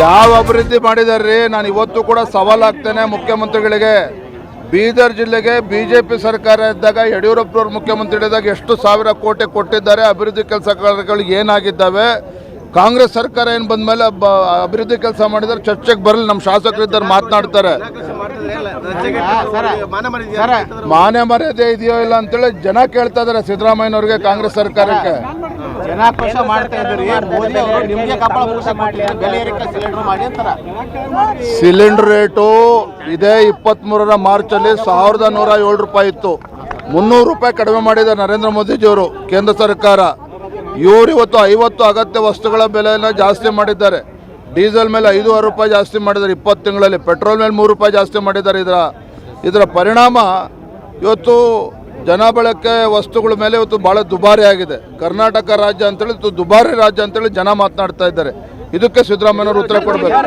ಯಾವ ಅಭಿವೃದ್ಧಿ ಮಾಡಿದಾರ್ರಿ? ನಾನು ಇವತ್ತು ಕೂಡ ಸವಾಲಾಗ್ತೇನೆ ಮುಖ್ಯಮಂತ್ರಿಗಳಿಗೆ. ಬೀದರ್ ಜಿಲ್ಲೆಗೆ ಬಿಜೆಪಿ ಸರ್ಕಾರ ಇದ್ದಾಗ ಯಡಿಯೂರಪ್ಪನವರು ಮುಖ್ಯಮಂತ್ರಿ ಇದ್ದಾಗ ಎಷ್ಟು ಸಾವಿರ ಕೋಟಿ ಕೊಟ್ಟಿದ್ದಾರೆ, ಅಭಿವೃದ್ಧಿ ಕೆಲಸಗಳು ಏನಾಗಿದ್ದಾವೆ? ಕಾಂಗ್ರೆಸ್ ಸರ್ಕಾರ ಏನು ಬಂದ ಮೇಲೆ ಅಭಿವೃದ್ಧಿ ಕೆಲಸ ಮಾಡಿದರೆ ಚರ್ಚೆಗೆ ಬರಲಿ, ನಮ್ಮ ಶಾಸಕರಿದ್ದಾರೆ ಮಾತನಾಡ್ತಾರೆ. ಮಾನ್ಯ ಮರ್ಯಾದೆ ಇದೆಯೋ ಇಲ್ಲ ಅಂತೇಳಿ ಜನ ಕೇಳ್ತಾ ಇದಾರೆ ಸಿದ್ದರಾಮಯ್ಯನವ್ರಿಗೆ, ಕಾಂಗ್ರೆಸ್ ಸರ್ಕಾರಕ್ಕೆ. ಸಿಲಿಂಡರ್ ರೇಟು ಇದೇ 23ರ ಮಾರ್ಚಲ್ಲಿ 1107 ರೂಪಾಯಿ ಇತ್ತು. 300 ರೂಪಾಯಿ ಕಡಿಮೆ ಮಾಡಿದ್ದಾರೆ ನರೇಂದ್ರ ಮೋದಿಜಿಯವರು, ಕೇಂದ್ರ ಸರ್ಕಾರ. ಇವರು ಇವತ್ತು 50 ಅಗತ್ಯ ವಸ್ತುಗಳ ಬೆಲೆಯನ್ನು ಜಾಸ್ತಿ ಮಾಡಿದ್ದಾರೆ. ಡೀಸೆಲ್ ಮೇಲೆ 5-6 ರೂಪಾಯಿ ಜಾಸ್ತಿ ಮಾಡಿದ್ದಾರೆ 20 ತಿಂಗಳಲ್ಲಿ. ಪೆಟ್ರೋಲ್ ಮೇಲೆ 3 ರೂಪಾಯಿ ಜಾಸ್ತಿ ಮಾಡಿದ್ದಾರೆ. ಇದರ ಪರಿಣಾಮ ಇವತ್ತು ಜನ ಬಳಕೆ ವಸ್ತುಗಳ ಮೇಲೆ ಇವತ್ತು ಭಾಳ ದುಬಾರಿ ಆಗಿದೆ. ಕರ್ನಾಟಕ ರಾಜ್ಯ ಅಂತೇಳಿ ದುಬಾರಿ ರಾಜ್ಯ ಅಂತೇಳಿ ಜನ ಮಾತನಾಡ್ತಾ ಇದ್ದಾರೆ. ಇದಕ್ಕೆ ಸಿದ್ದರಾಮಯ್ಯನವರು ಉತ್ತರ ಕೊಡಬೇಕು.